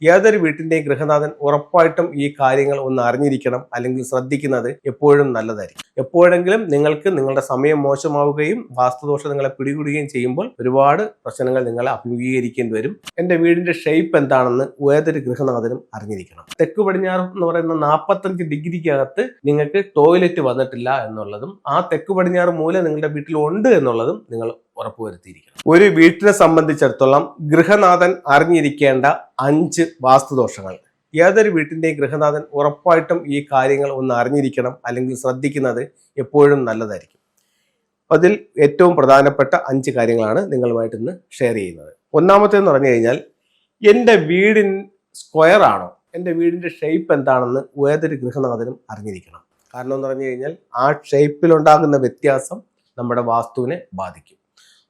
ഏതൊരു വീട്ടിന്റെയും ഗൃഹനാഥൻ ഉറപ്പായിട്ടും ഈ കാര്യങ്ങൾ ഒന്ന് അറിഞ്ഞിരിക്കണം, അല്ലെങ്കിൽ ശ്രദ്ധിക്കുന്നത് എപ്പോഴും നല്ലതായിരിക്കും. എപ്പോഴെങ്കിലും നിങ്ങൾക്ക് നിങ്ങളുടെ സമയം മോശമാവുകയും വാസ്തുദോഷം നിങ്ങളെ പിടികൂടുകയും ചെയ്യുമ്പോൾ ഒരുപാട് പ്രശ്നങ്ങൾ നിങ്ങളെ അഭിമുഖീകരിക്കേണ്ടി വരും. എന്റെ വീടിന്റെ ഷേപ്പ് എന്താണെന്ന് ഏതൊരു ഗൃഹനാഥനും അറിഞ്ഞിരിക്കണം. തെക്ക് പടിഞ്ഞാറ് എന്ന് പറയുന്ന 45 ഡിഗ്രിക്കകത്ത് നിങ്ങൾക്ക് ടോയ്ലറ്റ് വന്നിട്ടില്ല എന്നുള്ളതും ആ തെക്ക് പടിഞ്ഞാറ് മൂല നിങ്ങളുടെ വീട്ടിൽ ഉണ്ട് എന്നുള്ളതും നിങ്ങൾ ഉറപ്പുവരുത്തിയിരിക്കണം. ഒരു വീട്ടിനെ സംബന്ധിച്ചിടത്തോളം ഗൃഹനാഥൻ അറിഞ്ഞിരിക്കേണ്ട 5 വാസ്തുദോഷങ്ങൾ. ഏതൊരു വീട്ടിന്റെയും ഗൃഹനാഥൻ ഉറപ്പായിട്ടും ഈ കാര്യങ്ങൾ ഒന്ന് അറിഞ്ഞിരിക്കണം, അല്ലെങ്കിൽ ശ്രദ്ധിക്കുന്നത് എപ്പോഴും നല്ലതായിരിക്കും. അതിൽ ഏറ്റവും പ്രധാനപ്പെട്ട 5 കാര്യങ്ങളാണ് നിങ്ങളുമായിട്ട് ഇന്ന് ഷെയർ ചെയ്യുന്നത്. ഒന്നാമത്തേന്ന് പറഞ്ഞു കഴിഞ്ഞാൽ, എൻ്റെ വീടിൻ സ്ക്വയർ ആണോ, എൻ്റെ വീടിന്റെ ഷേപ്പ് എന്താണെന്ന് ഏതൊരു ഗൃഹനാഥനും അറിഞ്ഞിരിക്കണം. കാരണം എന്ന് പറഞ്ഞു കഴിഞ്ഞാൽ ആ ഷേപ്പിലുണ്ടാകുന്ന വ്യത്യാസം നമ്മുടെ വാസ്തുവിനെ ബാധിക്കും.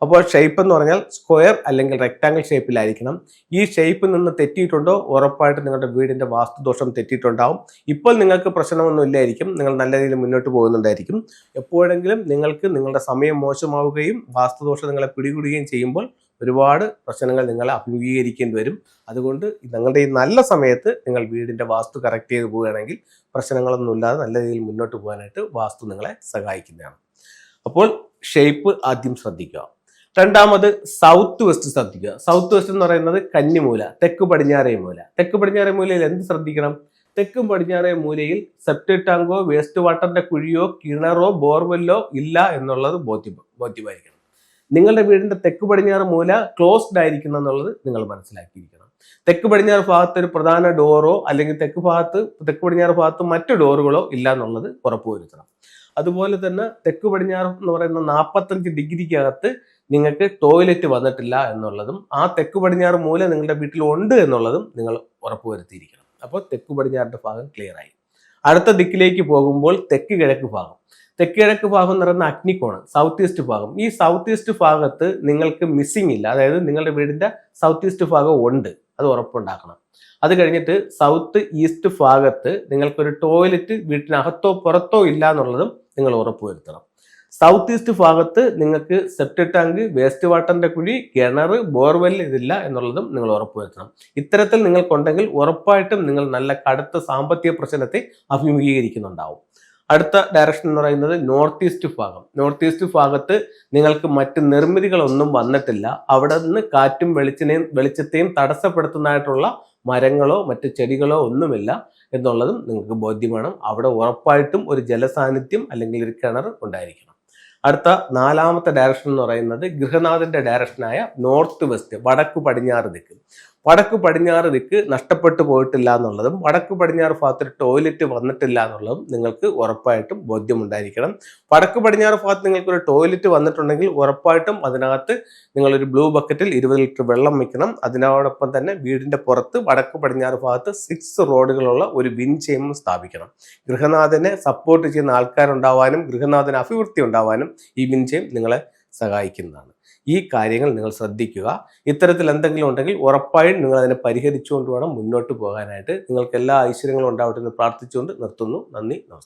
അപ്പോൾ ഷേപ്പ് എന്ന് പറഞ്ഞാൽ സ്ക്വയർ അല്ലെങ്കിൽ റെക്ടാങ്കിൾ ഷേപ്പിലായിരിക്കണം. ഈ ഷേപ്പിൽ നിന്ന് തെറ്റിയിട്ടുണ്ടോ ഉറപ്പായിട്ട് നിങ്ങളുടെ വീടിന്റെ വാസ്തുദോഷം തെറ്റിയിട്ടുണ്ടാവും. ഇപ്പോൾ നിങ്ങൾക്ക് പ്രശ്നമൊന്നും ഇല്ലായിരിക്കും, നിങ്ങൾ നല്ല രീതിയിൽ മുന്നോട്ട് പോകുന്നുണ്ടായിരിക്കും. എപ്പോഴെങ്കിലും നിങ്ങൾക്ക് നിങ്ങളുടെ സമയം മോശമാവുകയും വാസ്തുദോഷം നിങ്ങളെ പിടികൂടുകയും ചെയ്യുമ്പോൾ ഒരുപാട് പ്രശ്നങ്ങൾ നിങ്ങളെ അഭിമുഖീകരിക്കേണ്ടി വരും. അതുകൊണ്ട് നിങ്ങളുടെ ഈ നല്ല സമയത്ത് നിങ്ങൾ വീടിന്റെ വാസ്തു കറക്റ്റ് ചെയ്ത് പോവുകയാണെങ്കിൽ പ്രശ്നങ്ങളൊന്നും ഇല്ലാതെ നല്ല രീതിയിൽ മുന്നോട്ട് പോകാനായിട്ട് വാസ്തു നിങ്ങളെ സഹായിക്കുന്നതാണ്. അപ്പോൾ ഷേപ്പ് ആദ്യം ശ്രദ്ധിക്കുക. രണ്ടാമത് സൗത്ത് വെസ്റ്റ് ശ്രദ്ധിക്കുക. സൗത്ത് വെസ്റ്റ് എന്ന് പറയുന്നത് കന്നിമൂല, തെക്ക് പടിഞ്ഞാറേ മൂല. തെക്ക് പടിഞ്ഞാറേ മൂലയിൽ എന്ത് ശ്രദ്ധിക്കണം? തെക്കും പടിഞ്ഞാറേ മൂലയിൽ സെപ്റ്റിക് ടാങ്കോ വേസ്റ്റ് വാട്ടറിന്റെ കുഴിയോ കിണറോ ബോർവെല്ലോ ഇല്ല എന്നുള്ളത് ബോധ്യമായിരിക്കണം. നിങ്ങളുടെ വീടിന്റെ തെക്ക് പടിഞ്ഞാറ് മൂല ക്ലോസ്ഡ് ആയിരിക്കണം എന്നുള്ളത് നിങ്ങൾ മനസ്സിലാക്കിയിരിക്കണം. തെക്ക് പടിഞ്ഞാറ് ഭാഗത്ത് ഒരു പ്രധാന ഡോറോ അല്ലെങ്കിൽ തെക്ക് പടിഞ്ഞാറ് ഭാഗത്ത് മറ്റു ഡോറുകളോ ഇല്ല എന്നുള്ളത് ഉറപ്പുവരുത്തണം. അതുപോലെ തന്നെ തെക്ക് പടിഞ്ഞാറ് എന്ന് പറയുന്ന 45 ഡിഗ്രിക്കകത്ത് നിങ്ങൾക്ക് ടോയ്ലറ്റ് വന്നിട്ടില്ല എന്നുള്ളതും ആ തെക്ക് പടിഞ്ഞാറ് മൂല നിങ്ങളുടെ വീട്ടിൽ ഉണ്ട് എന്നുള്ളതും നിങ്ങൾ ഉറപ്പുവരുത്തിയിരിക്കണം. അപ്പോൾ തെക്ക് പടിഞ്ഞാറിന്റെ ഭാഗം ക്ലിയർ ആയി. അടുത്ത ദിക്കിലേക്ക് പോകുമ്പോൾ തെക്ക് കിഴക്ക് ഭാഗം. തെക്ക് കിഴക്ക് ഭാഗം എന്ന് പറയുന്ന അഗ്നികോണം, സൗത്ത് ഈസ്റ്റ് ഭാഗം. ഈ സൗത്ത് ഈസ്റ്റ് ഭാഗത്ത് നിങ്ങൾക്ക് മിസ്സിംഗ് ഇല്ല, അതായത് നിങ്ങളുടെ വീടിന്റെ സൗത്ത് ഈസ്റ്റ് ഭാഗം ഉണ്ട്, അത് ഉറപ്പുണ്ടാക്കണം. അത് കഴിഞ്ഞിട്ട് സൗത്ത് ഈസ്റ്റ് ഭാഗത്ത് നിങ്ങൾക്കൊരു ടോയ്ലറ്റ് വീട്ടിനകത്തോ പുറത്തോ ഇല്ല എന്നുള്ളതും നിങ്ങൾ ഉറപ്പുവരുത്തണം. സൗത്ത് ഈസ്റ്റ് ഭാഗത്ത് നിങ്ങൾക്ക് സെപ്റ്റിക് ടാങ്ക്, വേസ്റ്റ് വാട്ടറിന്റെ കുഴി, കിണർ, ബോർവെൽ ഇതില്ല എന്നുള്ളതും നിങ്ങൾ ഉറപ്പുവരുത്തണം. ഇത്തരത്തിൽ നിങ്ങൾക്കുണ്ടെങ്കിൽ ഉറപ്പായിട്ടും നിങ്ങൾ നല്ല കടുത്ത സാമ്പത്തിക പ്രശ്നത്തെ അഭിമുഖീകരിക്കുന്നുണ്ടാവും. അടുത്ത ഡയറക്ഷൻ എന്ന് പറയുന്നത് നോർത്ത് ഈസ്റ്റ് ഭാഗം. നോർത്ത് ഈസ്റ്റ് ഭാഗത്ത് നിങ്ങൾക്ക് മറ്റ് നിർമ്മിതികളൊന്നും വന്നിട്ടില്ല. അവിടെ നിന്ന് കാറ്റും വെളിച്ചത്തെയും തടസ്സപ്പെടുത്തുന്നതായിട്ടുള്ള മരങ്ങളോ മറ്റ് ചെടികളോ ഒന്നുമില്ല എന്നുള്ളതും നിങ്ങൾക്ക് ബോധ്യമാണ്. അവിടെ ഉറപ്പായിട്ടും ഒരു ജലസാന്നിധ്യം അല്ലെങ്കിൽ ഒരു കിണർ ഉണ്ടായിരിക്കണം. അടുത്ത 4ാമത്തെ ഡയറക്ഷൻ എന്ന് പറയുന്നത് ഗൃഹനാഥന്റെ ഡയറക്ഷനായ നോർത്ത് വെസ്റ്റ്, വടക്ക് പടിഞ്ഞാറ് ദിക്ക്. വടക്ക് പടിഞ്ഞാറ് ദിക്ക് നഷ്ടപ്പെട്ടു പോയിട്ടില്ല എന്നുള്ളതും വടക്ക് പടിഞ്ഞാറ് ഭാഗത്ത് ടോയ്ലറ്റ് വന്നിട്ടില്ല എന്നുള്ളതും നിങ്ങൾക്ക് ഉറപ്പായിട്ടും ബോധ്യമുണ്ടായിരിക്കണം. വടക്ക് പടിഞ്ഞാറ് ഭാഗത്ത് നിങ്ങൾക്ക് ഒരു ടോയ്ലറ്റ് വന്നിട്ടുണ്ടെങ്കിൽ ഉറപ്പായിട്ടും അതിനകത്ത് നിങ്ങളൊരു ബ്ലൂ ബക്കറ്റിൽ 20 ലിറ്റർ വെള്ളം വയ്ക്കണം. അതിനോടൊപ്പം തന്നെ വീടിന്റെ പുറത്ത് വടക്ക് പടിഞ്ഞാറ് ഭാഗത്ത് 6 റോഡുകളുള്ള ഒരു വിൻ ചെയിം സ്ഥാപിക്കണം. ഗൃഹനാഥനെ സപ്പോർട്ട് ചെയ്യുന്ന ആൾക്കാരുണ്ടാവാനും ഗൃഹനാഥന് അഭിവൃദ്ധി ഉണ്ടാവാനും ഈ വിൻ ചെയിം നിങ്ങളെ സഹായിക്കുന്നതാണ്. ഈ കാര്യങ്ങൾ നിങ്ങൾ ശ്രദ്ധിക്കുക. ഇത്തരത്തിൽ എന്തെങ്കിലും ഉണ്ടെങ്കിൽ ഉറപ്പായും നിങ്ങൾ അതിനെ പരിഹരിച്ചുകൊണ്ട് വേണം മുന്നോട്ട് പോകാനായിട്ട്. നിങ്ങൾക്ക് എല്ലാ ഐശ്വര്യങ്ങളും ഉണ്ടാവട്ടെ എന്ന് പ്രാർത്ഥിച്ചുകൊണ്ട് നിർത്തുന്നു. നന്ദി, നമസ്കാരം.